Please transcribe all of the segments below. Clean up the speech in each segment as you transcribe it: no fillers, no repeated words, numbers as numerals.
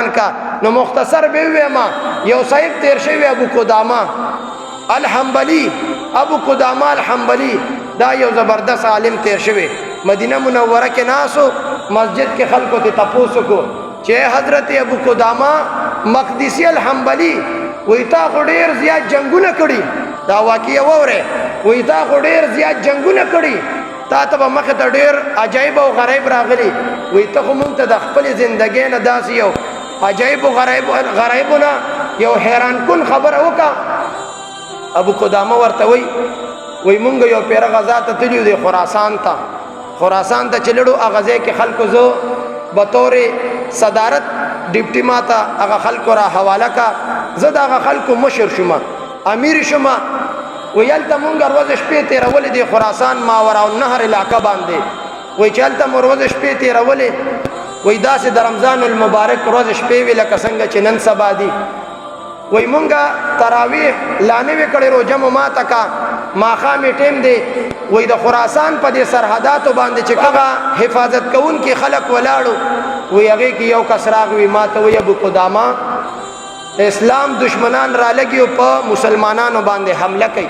بیان کا نو مختصر به ویما یو صاحب تیر شوی ابو قدامه الحنبلی ابو قدامه الحنبلی دا یو زبردست عالم تیر شوی مدینہ منورہ کے ناسو مسجد کے خلقوں تے تپوسو کو چه حضرت ابو قدامه مقدسی الحنبلی وی تا خو ډیر زیات جنگونه کړي دا واقعه وره وی تا خو ډیر زیات جنگونه کړي تا ته مخ ته ډیر عجایب او غریب راغلي وی ته خو مونږ ته د خپل ژوندۍ نه داس یو عجایب او غریبونه یو حیران کن خبر وکا ابو قدامه ورته وی مونږ یو پیر غزا ته تلو دی خراسان ته چلړو اغازه کې خلکو زو بطور صدارت ډیپټي ماته هغه خلکو را حواله کا زه دا هغه خلکو مشر شوم امیر شوم ویل ته مونږ ورځ شپې تیرولې دی خراسان ماورا النهر علاقه باندې وی چلته مور ورځ شپې تیرولې وی داسې د رمضان المبارک ورځ شپې ویل کسنګ چې نن سبا دی وی مونږه تراویح لانه وکړې روزه ما تکا ماخامې ټیم دی وی د خراسان په دې سرحداتو باندې چې هغه حفاظت کوون کې خلق ولاړو وی هغه کې یو کس راغوي ما ته وی ابو قدامه اسلام دشمنان را لګي په مسلمانانو باندې حمله کوي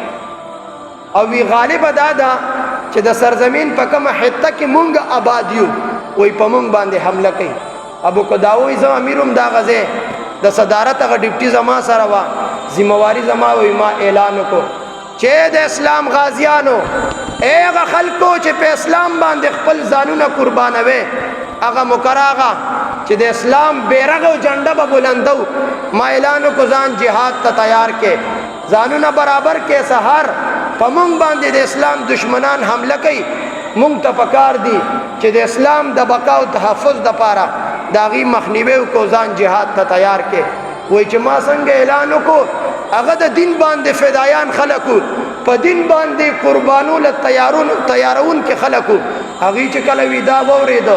او وی غالب دادا چې د سرزمین په کومه حته کې مونږ آباد یو وی په مونږ باندې حمله کوي ابو قدامه زما امیروم دا غزه د صدارت هغه ډیپټي زما سره وا ذمہواری زما وی ما اعلان وکړ چې د اسلام غازیانو هغه خلکو چې په اسلام باندې خپل ځانونه قربانوي هغه مکراغه چې د اسلام بیرغ او جنډه به بلندو ما اعلان کو ځان جهاد ته تیار کې ځانونه برابر کې سحر په مونږ باندې د اسلام دشمنان حمله کوي مونږ ته پکار دي چې د اسلام د بقا او تحفظ د پاره داغي مخنیوي کو ځان جهاد ته تیار کې وای چې ما څنګه اعلان وکړ هغه د دین باندې فدایان خلقو په دین باندې قربانو ل تیارون کې خلقو هغه چې کله ودا وورید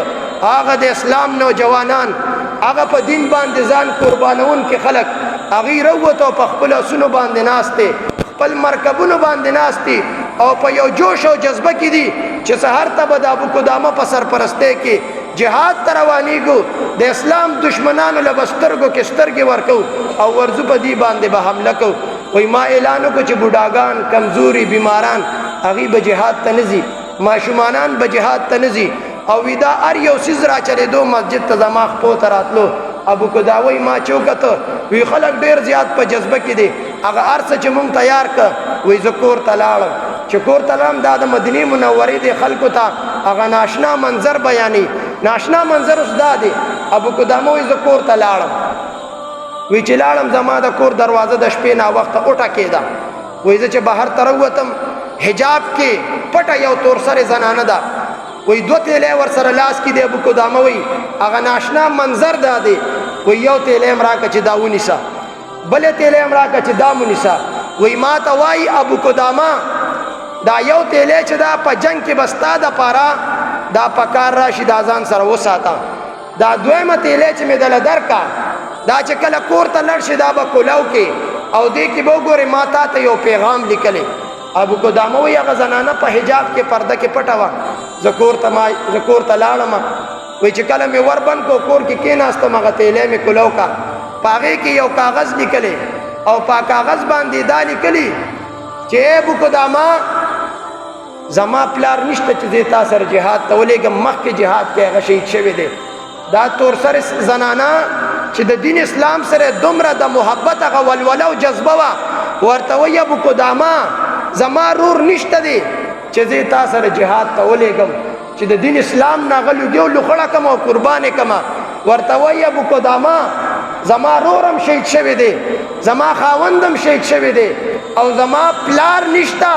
هغه د اسلام نوجوانان هغه په دین باندې ځان قربانون کې خلق هغه وروته په خپل سونو باندې ناشته خپل مرکبونو باندې ناشتي او په یو جوش او جذبه کې دي چې سحر ته به د ابو قدامه په سرپرسته کې جهاد تروانیګو د اسلام دشمنانو لبسترګو کې سترګې ورکو او ورزو په دی باندې به حمله کو وای ما اعلان کو چې بوډاګان کمزوري بیماران هغه به جهاد ته نزي ماشومانان به جهاد ته نزي او ودا ار یو سیز را چره دو مسجد ته زما خپو تراتلو ابو قداوی ما چوکته وی خلک ډیر زیات په جذبه کې دي هغه ارڅ چې مونږ تیار ک وی ذکر تلاړ چکور تلام د مدینه منورې د خلکو ته هغه ناشنا منظر بیانې ناشنا منظر اوس دادی ابو قدامه وی ذکر تلاړ وی چې لاړم زما د کور دروازه د شپې نا وخت اوټه کېده وی چې بهر تر وتم حجاب کې پټه یو تور سره زنانه ده وی دو تیلې ور سره لاس کې د ابو قدامه وی هغه ناشنا منظر دادی وی یو تیلې امراکه چې داونی سا بل تیلې امراکه چې دامونی سا وی ما ته وای ابو قدامه دا یو تیلې چې دا په جنگ کې بستا د پارا دا پکار راشي د ځان سره وساته دا دویمه تیلې چې مې دل درکا دا چې کله کور ته لړ شي دا به کولاو کې او دې کې به ګوري ماته ته یو پیغام لیکلی ابو قدامه وی هغه زنانه په حجاب کې پرده کې پټه وا زکور ته لاړم وی چې کله مې وربن کو کور کې کېناستم هغه تیلې مې کولاو کا پاغه کې یو کاغذ لیکلی او په کاغذ باندې دا لیکلی چې ابو قدامه زما پلار نشته چې زه تاسو سره jihad ته ولېګم مخکې jihad کې هغه شهید شوی دی دا تور سره زنانا چې د دین اسلام سره دومره د محبت هغه ولوله او جذبه وا ورته وی ابو قدامه زما رور نشته دی چې زه تاسو سره jihad ته ولېګم چې د دین اسلام ناغلو دیو لخړه کما او قربانه کما ورته وی ابو قدامه زما رورم شهید شوی دی زما خاوندم شهید شوی دی او زما پلار نشتا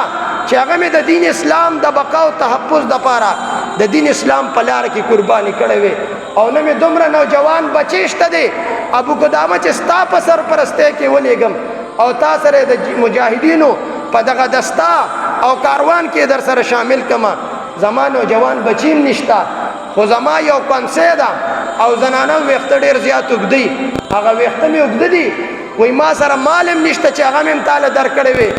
چې هغه مې د دین اسلام د بقا او تحفظ د پاره د دین اسلام په لار کې قرباني کړې وي او نه مې دومره نوجوان بچیشته دی ابو قدامه چې ستا په سرپرسته کې ولېګم او تا سره د مجاهدینو په دغه دستا او کاروان کې در سره شامل کما زما نوجوان بچیم نشتا خو زما یو کنسه ده او زنانه وخت ډیر زیات وګدي هغه وخت مې وګدي وای ما سره مالم نشته چې هغه مې تعالی درکړې وي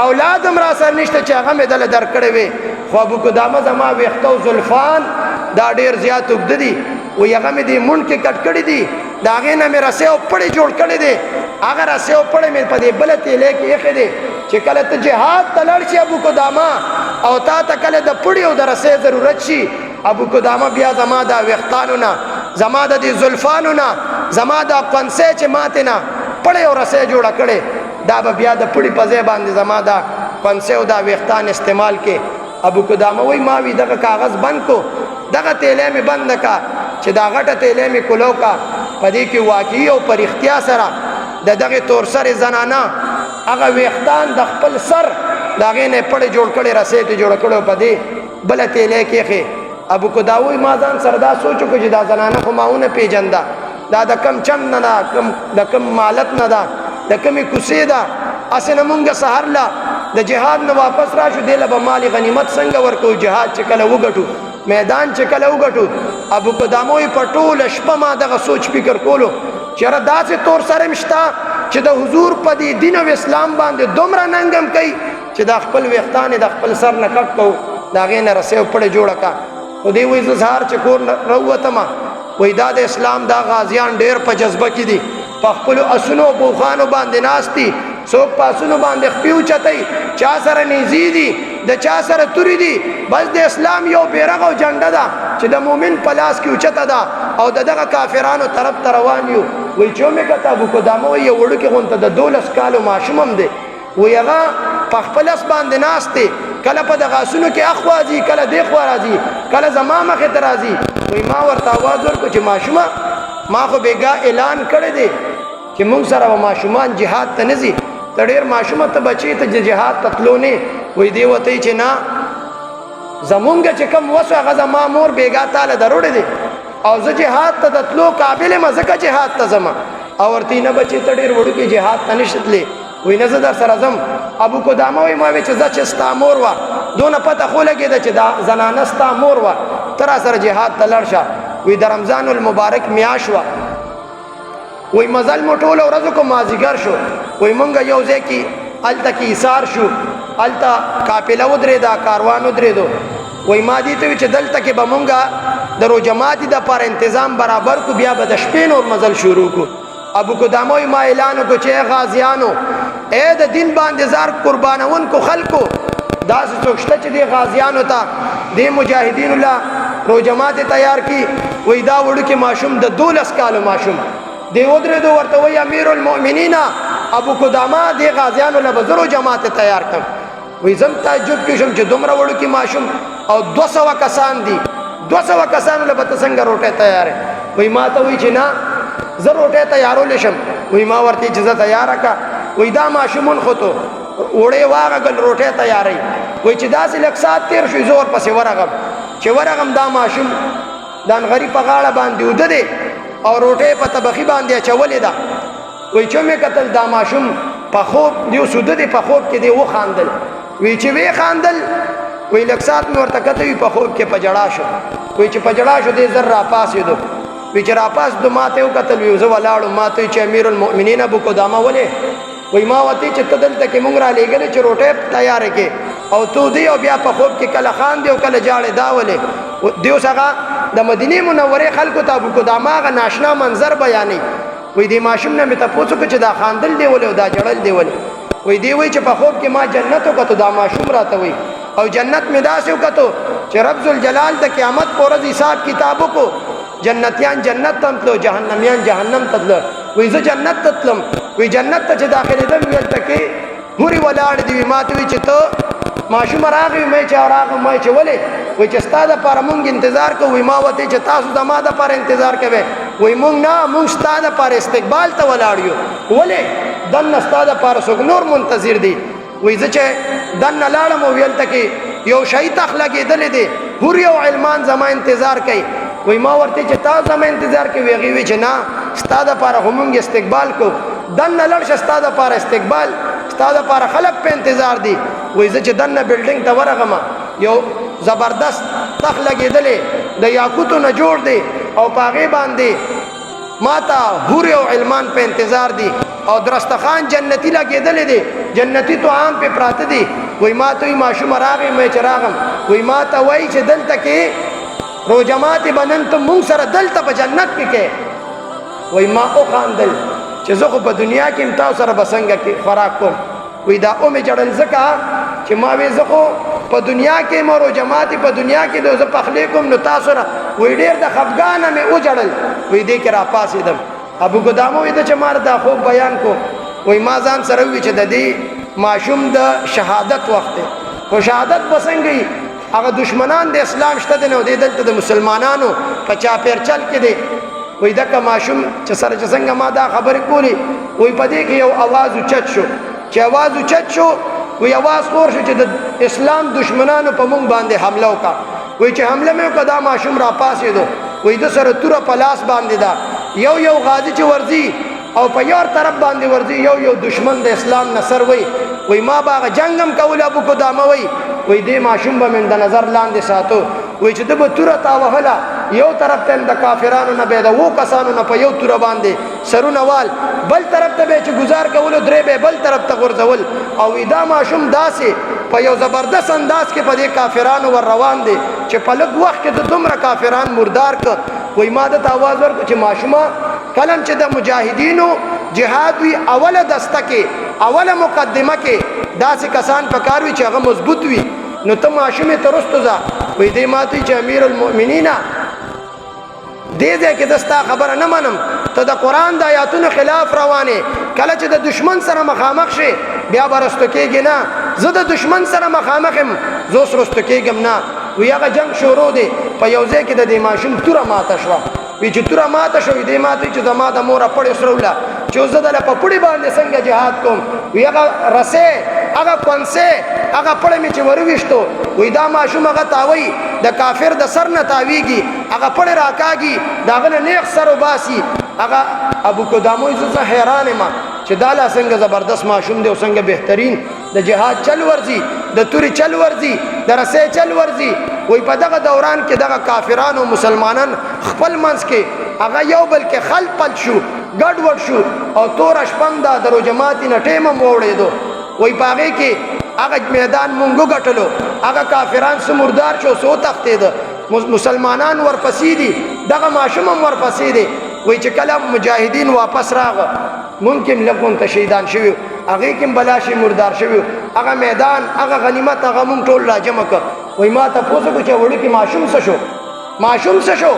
اولادم را سره نشته چې هغه مې دل درکړې وي خو ابو قدامه زما وخت او زلفان دا ډیر زیات وګدي وی هغه مې دې مونډ کې کټ کړي دي د هغې نه مې رسۍ او پړې جوړ کړی دی هغه رسۍ او پړې مې په دې بله تیلې کې ایښې دی چې کله ته جهاد ته لاړ شي ابو قدامه او تا ته کله د پړې او د رسۍ ضرورت شي ابو قدامه بیا زما د ویښتانو نه زما د دې زلفانو نه زما د قنسۍ چې ماتې نه پړې او رسۍ جوړه کړې دا به بیا د پړې په ځای باندې زما د قنسۍ او د ویښتان استعمال کې ابو قدامه وی ما وی دغه کاغذ بند کو دغه تیلې مې بند کا چې دا غټه تیلې مې کولو کا په دې کې واقعي او پر اختیا سره د دغه تور سره زنانه هغه ویښتان د خپل سر د هغې نه پړې جوړ کړې رسۍ ته جوړه کړې په دې بله تیلې کې ایښې ابو قدامه وی ما ځان سره دا سوچ وکړو چې دا زنانه خو ما ونه پېژنده دا د کم چم نه ده د کم مالت نه ده د کمې کوڅې ده هسې نه مونږ سهار له د جهاد نه واپس راشو دی له به مال غنیمت څنګه ورکوو جهاد چې کله وګټو میدان چې کله وګټو ابو قدامه وی په ټوله شپه ما دغه سوچ فکر کولو چې یاره داسې تور سره م شته چې د حضور په دې دین او اسلام باندې دومره ننګم کوي چې دا خپل ویښتان د خپل سر نه کټ کوو د هغې نه رسۍ او پړې جوړه کا خو دی وایي زه سهار چې کور راووتمه وایي دا د اسلام دا غازیان ډېر په جذبه کې دي په خپلو اسونو او پوخانو باندې ناست دي څوک په اسونو باندې خپې اوچتوي چا سره نیزې دي د چا سره تورې دي بس د اسلام یو بیرغ او جنډه ده چې د مؤمن په لاس کې اوچته ده او د دغه کافرانو طرف ته روان یو وایي چې ومې کته ابو قدامه وایي یو وړوکې غونته د 12 کالو ماشوم هم دی وایي هغه په خپل اس باندې ناست دی کله په دغه اسونو کې اخوا ځي کله دې خوا راځي کله زما مخې ته راځي وایي ما ورته آواز ورکړو چې ماشومه ما خو بېګا اعلان کړی دی چې موږ سره به ماشومان جهاد ته نه ځي ته ډېر ماشومه ته بچې ته جهاد ته تلو نه وایي دی ورته چې نه زمونږ چې کوم وس هغه زما مور بېګا تاله دروړی دی او زه جهاد ته د تلو قابل یم ځکه جهاد ته ځم او ورته نه بچې ته ډېر وړوکې جهاد ته نشي تللی وایي نه زه در سره ځم ابو قدامه وایي ما وی چې زه چې ستا مور وه دونه پته خو لګېده چې دا زنانه ستا مور وه ته را سره جهاد ته لاړ شه وایي د رمضان المبارک میاشت وه وایي مزل مو ټوله ورځو کو مازدیګر شو وایي مونږ یو ځای کې هلته کې ایثار شو هلته قافله ودرېده کاروان ودرېدو وایي ما دې ته وي چې دلته کې به مونږ د روژه ماتي دپاره انتظام برابر کړو بیا به د شپې نور مزل شروع کړو ابو قدامه وایي ما اعلان وکړو چې ای غازیانو ای د دین باندې ځار قربانونکو خلکو داسې څوک شته چې دې غازیانو ته دې مجاهدینو له روژه ماتې تیار کړي وایي دا وړوکې ماشوم د 12 کالو ماشوم دی ودرېدو ورته وایي امیر المؤمنین ابو قدامه دې غازیانو له به زه روژه ماتې تیار کړم وایي زه هم تعجب کې شم چې دومره وړوکې ماشوم او 200 کسان دي 200 کسانو له به ته څنګه روټۍ تیارې وایي ما ته وایي چې نه زه روټۍ تیارولی شم وایي ما ورته چې زه تیاره کړه وایي دا ماشومون خو تو وړې واغږل روټۍ تیاروي وایي چې داسې لږ ساعت تېر شو زه ورپسې ورغم چې ورغم دا ماشوم د انغري په غاړه باندې اوده دی او روټۍ په طبخي باندې اچولې ده وایي چې مې کتل دا ماشوم په خوب دی سوده دی په خوب کې دی وخاندل وایي چې وی خاندل وایي لږ ساعت مې ورته کته وي په خوب کې په ژړا شو وایي چې په ژړا شو دی زر راپاسېدو وایي چې راپاسېدو ما ته یې وکتل وي زه ولاړم ما ته وایي چې امیر المؤمنین ابو قدامه ولې وایي ما ورته چې ته دلته کې مونږ رالېږلې چې روټۍ تیارې کې او تو دی او بیا په خوب کې کله خاندې او کله ژاړې دا ولې دی اوس هغه د مدینې منورې خلکو ته ابو قدامه هغه ناشنا منظر بیانوي وایي دې ماشوم نه مې تپوس وکړو چې دا خاندل دی ولې او دا ژړل دی ولې وایي دی وایي چې په خوب کې ما جنت وکتو دا ماشوم راته وایي او جنت مې داسې وکتو چې رب ذوالجلال د قیامت په ورځ حساب کتاب وکړو جنتیان جنت ته تلو جهنمیان جهنم ته تلو وایي زه جنت ته تلم وایي جنت ته چې داخلېدم هلته کې هورې ولاړې دي وي ما ته وایي چې ته ماشوم راغی مې چې راغم مې چې ولې وایي چې ستا دپاره مونږ انتظار کوو وایي ما ورته چې تاسو زما دپاره انتظار کوئ وایي مونږ نه مونږ ستا دپاره استقبال ته ولاړ یو ولې دننه ستا دپاره څوک نور منتظر دي وایي زه چې دننه لاړم او هلته کې یو شهید تخ لګېدلی دی هورې او علمان زما انتظار کوي وایي ما ورته چې تا زما انتظار کوي هغې وایي چې نه ستا دپاره خو مونږ استقبال کوو دننه لاړ شه ستا دپاره استقبال ستا دپاره خلک په انتظار دي وایي زه چې دننه بلډینګ ته ورغم یو زبردست تخ لګېدلی د یاقوتو نه جوړ دی او په هغې باندې ما ته هورې او علمان په انتظار دي او درستخان جنتي لګېدلی دی جنتي طعام پې پراته دي وایي ما ته وایي ماشومه راغی مې چې راغم وایي ما ته وایي چې دلته کې رو جماعت بنن ته مونږ سره دلته په جنت کې کې وای ما او خاندل چې زه خو په دنیا کې هم تاسو سره به څنګه کې خوراک کوم وای دا او مې جړل ځکه چې ما وې زه خو په دنیا کې مو جماعت په دنیا کې د زه پخلی کوم نو تاسو را وای ډېر د خفګانه مې او جړل وای دې کې را پاسېدم ابو قدامه وې چې مار دا خوب بیان کو وای ما ځان سره وی چې د دې ماشوم د شهادت وخت خو شهادت بسنګي هغه دشمنان د اسلام شته نو د دلته د مسلمانانو په چاپیر چل کې دي وای دا که ماشوم چې سره چې څنګه ما دا خبرې کولی وای په دې کې یو आवाज اوچت شو چې आवाज اوچت شو وی आवाज خور شو چې د اسلام دشمنانو په مونږ باندې حمله وکړه وی چې حمله مې وکړه دا ماشوم را پاسېدو وی د سره توره په لاس باندې دا یو غازی چې ورځي او په یو طرف باندې ورځي یو دشمن د اسلام نصر وی ما باغ جنگم کول ابو قدامه وی دې ماشوم به من د نظر لاندې ساتو وی چې د به توره تاوهله یو طرف ته د کافرانو نه به د وو کسانو نه په یو توره باندې سرونه وال بل طرف ته به چې گزار کولو درې به بل طرف ته غورځول او دا ماشوم داسې په یو زبردست انداز کې په دې کافرانو ور روان دي چې په لږ وخت کې د دومره کافران مردار ک وی ما د آواز ورکړ چې ماشومه کلم چې د مجاهدینو جهاد وی اوله دسته کې اوله مقدمه کې داسې کسان پکار وي چې هغه مضبوط وي نو ته ماشومه ترستو ځه وی دې ماته چې امیر المؤمنین دې ځکه دستا خبره نه منم ته د قران د آیاتونو خلاف روانه کله چې د دشمن سره مخامخ شي بیا برستو کېږي نه زه د دشمن سره مخامخم زه سرستو کېږم نه وی هغه جنگ شروع دی په یو ځای کې د دې ماشوم توره ماته شوه وی چې توره ماته شوې دې ماته چې زما د مور پړې سروله چې زه دله په پړې باندې څنګه جهاد کوم وی هغه رسې هغه کونسې هغه پړې مې چې ورويشتو وی دا ماشوم هغه تاوي د کافر د سر نه تاویږي هغه پړې راکاږي داغه نه نیغ سر وباسي هغه ابو قدامه زه حیران ما چې دا لا څنګه زبردست ماشوم دی او څنګه بهترین د جهاد چل ورزي د توري چل ورزي د رسې چل ورزي وی په دغه دوران کې دغه کافرانو مسلمانان خپل منځ کې هغه یو بل کې خل پل شو ګډوډ شو او تور شپم دا درو جماعت نه ټیمم وړېدو وی پاغه کې هغه میدان مونږ غټلو هغه کافران سمردار شو سو تختید مسلمانان ورپسې دي دغه ماشوم ورپسې دي وی چې کله مجاهدین واپس راغ ممکن لګون ته شهیدان شوی هغه کې بلاشي مردار شوی هغه میدان هغه غنیمت هغه مونږ ټول لا جمع ک وی ما ته پوښتنه چې وړي کې ماشوم څه شو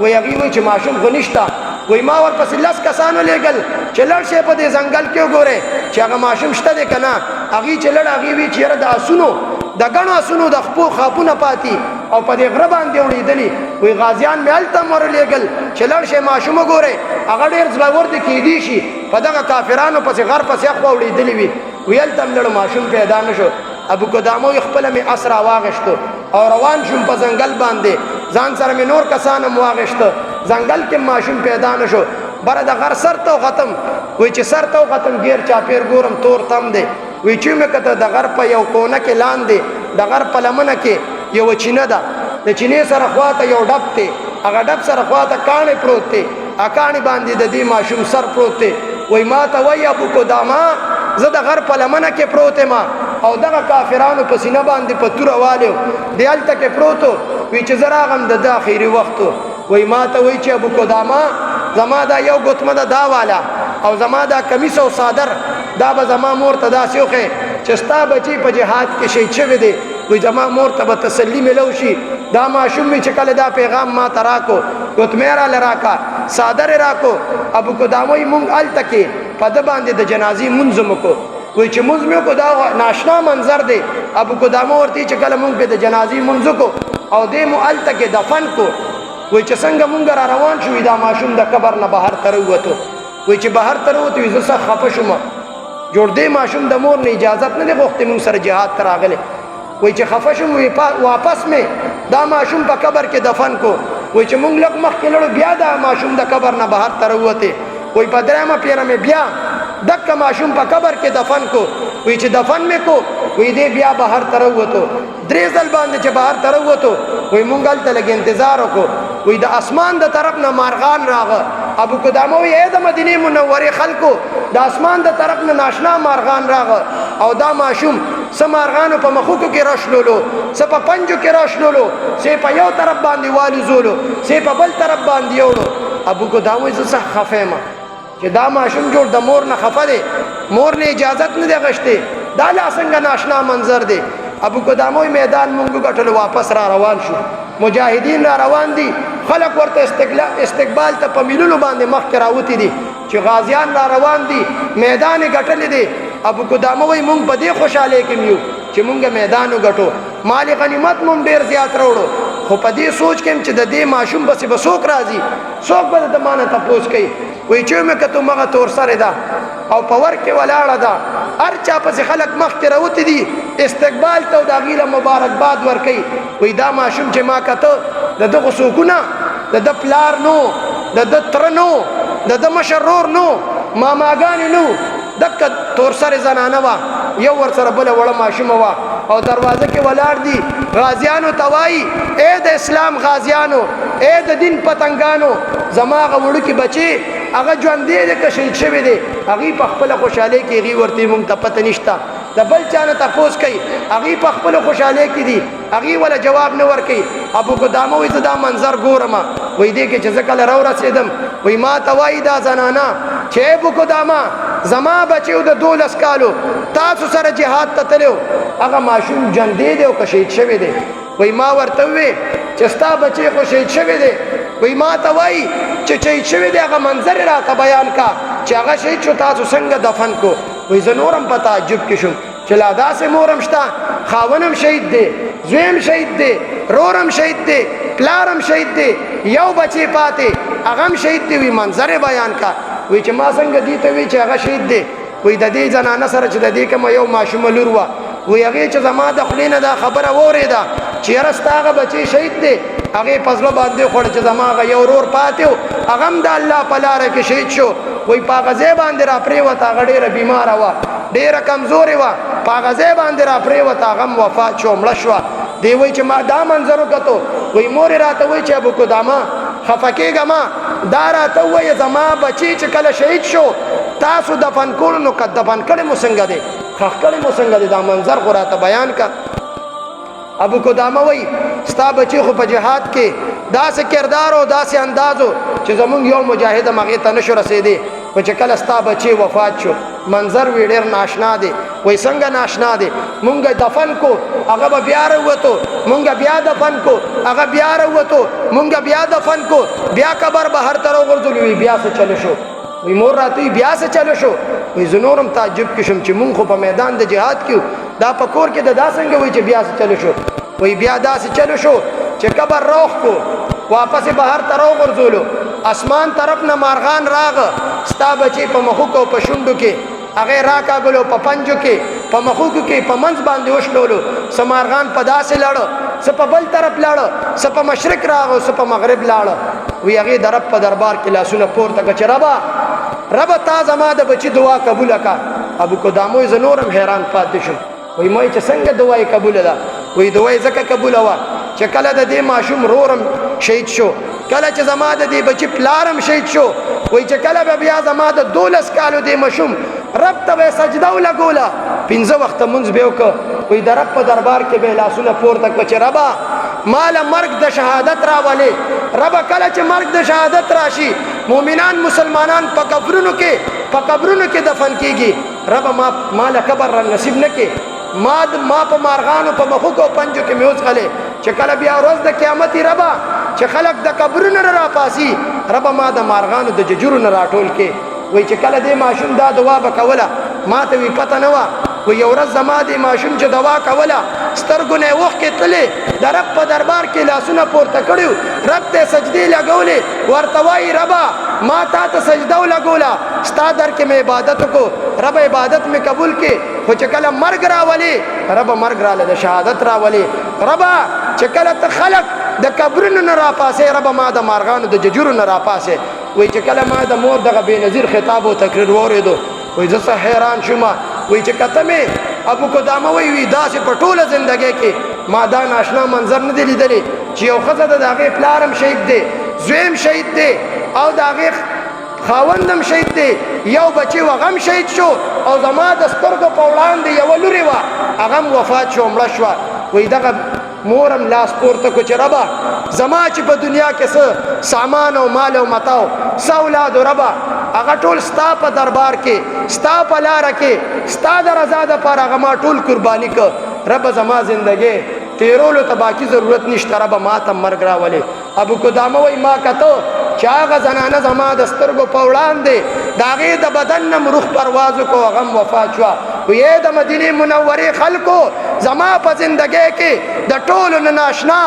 وی هغه وی چې ماشوم غنښتا وی ما ورپسې لاس کسانو لګل چې لړ شي په دې ځنګل کې وګوره چې هغه ماشوم شته دی کنه هغه چې لړ هغه وی چې د اسونو د غنو اسونو د خپو خاپونه پاتې او په دې غره باندې وړېدلی وی غازیان مې هلته مور لګل چې لړ شي ماشوم وګوره هغه ډېر زړور دي کېدی شي په دغه کافرانو پسې غر پسې خو وړېدلی وی ویل تم لړ ماشوم پیدا نشو ابو قدامه خپل مې اسرا واغشتو او روان شوم په ځنګل باندې ځان سره مې نور کسان واغشت ځنګل کې ماشوم پیدا نشو بره د غر سر ته ختم وی چې سر ته ختم غیر چاپیر ګورم تور تم دی وی چې مې کته د غر په یو کونه کې لاندې د غر په لمنه کې یو چینه ده د چینې سره خواته یو ډب دی هغه ډب سره خواته کاڼی پروت دی کاڼی باندې د دې ماشوم سر پروت دی وی ما ته وی ابو قدامه زه د غر په لمنه کې پروت یم او دغه کافرانو په سینه باندې په توره والیو دی هلته کې پروتو وی چې زه راغم د آخري وختو وی ما ته وی چې ابو قدامه زما دا یو ګوتمه ده دا والا او زما دا کمیس او صادر دا به زما مور ته داسې وښې چې ستا بچی په جهاد کې شهید شوی دی وی زما مور ته به تسلي میلو شي دا ماشوم مې چې کله دا پیغام ما ته راکو ګوتمې راله راکا صادر راکو ابو قدامه مونږ هلته کې په ده باندې د جنازې مونځ وکړو وی چې مونځ مې وکړو دا ناشنا منظر دی ابو قدامه ورته چې کله مونږ به د جنازې مونځ وکړو او دې مو هلته کې دفن کو وی چې څنګه مونږ را روان شو دا ماشوم د قبر نه بهر ته راووتو وی چې بهر ته راووتو زه سخت خفه شوم جوړ دې ماشوم د مور نه اجازت نه دی غوښتې مونږ سره جهاد ته راغلی وی چې خفه شوم واپس مې دا ماشوم په قبر کې دفن کو وی چې مونږ لږ مخکې لړو بیا دا ماشوم د قبر نه بهر ته راووتې وی په درېیمه پیره مې بیا دکه ماشوم په قبر کې دفن کو وی چې دفن مې کو وی دې بیا بهر ته راووتو درې ځل باندې چې بهر ته راووتو وی مونږ هلته لږ انتظار وکړو وی د اسمان د طرف نه مارغان راغه ابو قدامه وی ای د مدینې منورې خلکو د اسمان د طرف نه ناشنا مارغان راغه او دا ماشوم څه مارغانو په مخوکو کې راشلولو، څه په پنجو کې راشلولو، څه په یو طرف باندې والوزولو، څه په بل طرف باندې یوړو. ابو قدامه وایي زه سخت خفه یم چې دا ماشوم جوړ د مور نه خفه دی، مور نه اجازت نه دی غشتی، دا لا څنګه ناشنا منظر دی. ابو قدامه میدان مونږ ګټلو، واپس را روان شو، مجاهدین را روان دي، خلق ورته استقبال ته په میلونو باندې مخکې راوتی دي چې غازیان را روان دي، میدان ګټلی دی. ابو قدامه وایي مونږ په دې خوشحالۍ کې یو چې مونږ میدان وګټو، مال غنیمت مونږ ډېر زیات راوړو، خو په دې سوچ کې چې د دې ماشوم پسې به څوک راځي، څوک به د ما نه تپوس کوي. وایي چې مې کتو مغه تور سره ده او په ور کې ولاړه ده، هر چا پسې خلک مخکې راوتي دي، استقبال ته او د هغې له مبارکباد ورکوي. وایي دا ماشوم چې ما کته د دغه څوکونه د ده پلار نو، د ده تره نو، د ده مشر رور نو، ماماګانې نو، دکه تور سره زنانه وه، یو ورسره بله وړه ماشومه وه او دروازه کې ولاړ دي. غازیانو ته وایي ای د اسلام غازیانو، ای د دین پتنګانو، زما هغه وړوکي بچي هغه ژوندی دی که شهید شوی دی؟ هغې په خپله خوشحالۍ کې هغې ورته مونږ ته پته نشته، د بل چا نه تپوس کوي، هغې په خپله خوشحالۍ کې دي، هغې وله جواب نه ورکوي. ابو قدامه وایي زه دا منظر ګورم، وایي دې کې چې زه کله راورسېدم، وایي ما ته وایي دا زنانه چې ابو قدامه زما بچیو د 12 کالو تاسو سره جهاد ته تلو، هغه ماشوم ژوندی دی او که شهید شوی دی؟ وایي ما ورته وویل چې ستا بچی خو شهید شوی دی. وایي ما ته وایي چې شهید شوی دی هغه منظر یې راته بیان کا چې هغه شهید شو، تاسو څنګه دفن کو؟ وایي زه نورم په تعجب کې شوم چې لا داسې مورم شته، خاونم شهید دی، زویم شهید دی، رورم شهید دی، پلارم شهید دی، یو بچی پاتې هغه هم شهید دی. وایي منظر یې بیان کا. وایي چې ما څنګه دې ته وایي چې هغه شهید دی؟ وایي د دې زنانه سره چې د دې کومه یو ماشومه لور وه، وایي هغې چې زما د خولې نه دا خبره واورېده چې یاره ستا هغه بچی شهید دی، هغې په زړه باندې وخوړه چې زما هغه یو ورور پاتې و، هغه هم د الله په لاره کې شهید شو. وایي په هغه ځای باندې را پرېوته، هغه ډېره بیماره وه، ډېره کمزورې وه، په هغه ځای باندې را پرېوته، هغه هم وفات شو، مړه شوه. دی وایي چې ما دا منظر وکتو، وایي مور یې راته وایي چې ابو قدامه خفه کېږه ما، دا راته ووایه زما بچی چې کله شهید شو تاسو دفن کړو، نو که دفن کړی مو څنګه دی، ښخ کړی مو څنګه دی، دا منظر خو راته بیان کا. ابو قدامه وایي ستا بچی خو په جهاد کې داسې کردار او داسې اندازو چې زمونږ یو مجاهد هم هغې ته نشو رسېدی، خو چې کله ستا بچی وفات شو منظر وی ډېر ناشنا دی. وایي څنګه ناشنا دی؟ مونږ دفن کو هغه به بیا راووتو، مونږ بیا دفن کو هغه بیا راووتو، مونږ بیا دفن کو، بیا قبر بهر ته راوغورځولو. وایي بیا څه چلو شو؟ وایي مور راته وایي بیا څه چلو شو؟ وایي زه نور هم تعجب کې شوم چې مونږ خو په میدان د جهاد کې دا په کور کې د دا څنګه وایي چې بیا څه چلو شو؟ وایي بیا داسې چلو شو چې قبر روخ کو، واپس بهر ته راوغورځولو، اسمان طرف نه مارغان راغه، ستا بچی په مخوکو او په شونډو کې هغې راکاږلو، په پنجو کې، په مخوکو کې، په منځ باندې وشلولو. څه مارغان په داسې لاړه، څه په بل طرف لاړه، څه په مشرق راغه، څه په مغرب لاړه. وایي هغې د رب په دربار کې لاسونه پورته کړه چې ربه تا زما د بچي دعا قبوله کا. ابو قدامه وایي زه نورم حیران پاتې شوم. وایي ما چې څنګه دعا یې قبوله ده؟ وایي دعا یې ځکه قبوله وه چې کله د دې ماشوم رورم شهید شو، کله چې زما د دې بچي پلارم شهید شو، وایي چې کله به بیا زما د 12 کالو دې ماشوم رب ته به سجده ولګوله، 5 وخته مونځ به یې وکړه. وایي د رب په دربار کې به یې لاسونه پورته کړه چې ربه ماله مرګ د شهادت راولې، ربه کله چې مرګ د شهادت راشي مؤمنان مسلمانان په قبرونو کې دفن کېږي، ربه ماله قبر را نصیب نه کې، ما په مارغانو په مخوکو او پنجو کې مې وځغلې چې کله بیا ورځ د قیامت ربه چې خلک د قبرونو نه راپاسي، ربه ما د مارغانو د ججرو نه راټول کې. وایي چې کله دې ماشوم دا دعا به کوله ما ته وی پته نه وه. وایي یو ورځ زما دې ماشوم چې دعا کوله سترګو نه یې اوښکې تللې، د رب په دربار کې لاسونه پورته کړي، رب ته سجدې لګولې، ورته وایي ربه ما تا ته سجده ولګوله، ستا در کې مې عبادت وکړو، ربه عبادت مې قبول کې، خو چې کله مرګ راولې ربه مرګ راله د شهادت راولې، ربه چې کله ته خلق د قبرونو نه راپاسې، ربه ما د مارغانو د ججرو نه راپاسې. وایي چې کله ما د مور دغه بېنظیر خطاب او تقریر واورېدو، وایي زه څه حیران شوم. وایي چې کته مې ابو قدامه وایي داسې په ټوله زندګۍ کې ما دا ناشنا منظر نه دی لیدلی چې یو ښځه د هغې پلار هم شهید دی، زوی هم شهید دی او د هغې خاوندم شهید دی یو بچی و غم شهید شو او زما د سترګو په وړاندې یوه لورې وه هغه هم وفات شو مړه شوه وایي دغه مورم لاس پورته کو چې ربه زما چې په دنیا کې څه سامان او مال او متاو څه اولاد و ربه هغه ټول ستا په دربار کې ستا په لاره کې ستا د رضا دپاره هغه ما ټول قرباني که ربه زما زندګۍ تیرولو ته باقي ضرورت نشته ربه ما ته مرګ راولې ابو قدامه وایي ما کته چې هغه زنانه زما د سترګو په وړاندې د هغې د بدن نه روح پرواز وکړو هغه هم وفات شوه ویې د مدینې منورې خلکو زما په زندګۍ کې د ټولو نه ناشنا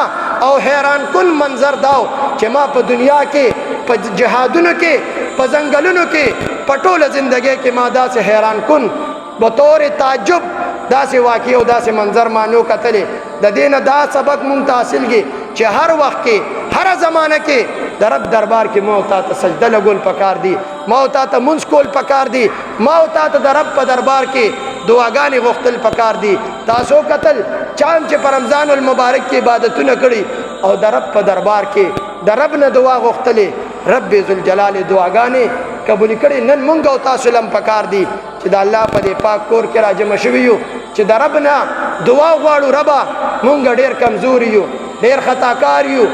او حیران کن منظر داو چې ما په دنیا کې په جهادونو کې په ځنګلونو کې په ټوله زندګۍ کې ما داسې حیران کن بطور تعجب داسې واقع او داسې منظر ما نو کتلې د دې نه دا سبق مونږ ته حاصل کړي چې هر وخت کې هر زمانه کې د رب دربار کې ما او تا ته سجده لګول پکار دي ما او تا ته مونځ کول پکار دي ما او تا ته د رب په دربار کې دعاګانې غوښتل پکار دي تاسو کتل چاند چې په رمضان المبارک کې عبادتونه کړي او د رب په دربار کې د رب نه دعا غوښتلې رب ذوالجلال دعاګانې قبول کړي نن مونږ او تاسو لم پکار دي چې د الله په دې پاک کور کې راجمع شوي یو چې د رب نه دعا غواړو ربه مونږ ډېر کمزور یو ډېر خطاکار یو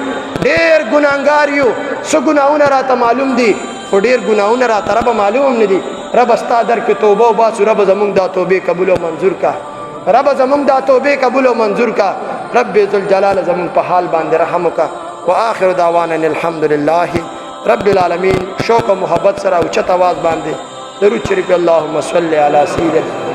ډېر ګناهګار یو څه ګناهونه راته معلوم دي خو ډېر ګناهونه راته ربه معلوم هم نه دي ربه ستا در کې توبه وباسو ربه زمونږ دا توبې قبول او منظور کا ربه زمونږ دا توبې قبول او منظور کا رب ذوالجلال زمونږ په حال باندې رحم وکړه واخر دعوانا الحمد لله رب العالمین شوق و محبت سره اوچت آواز باندې درود شریف اللهم صل علی سیدنا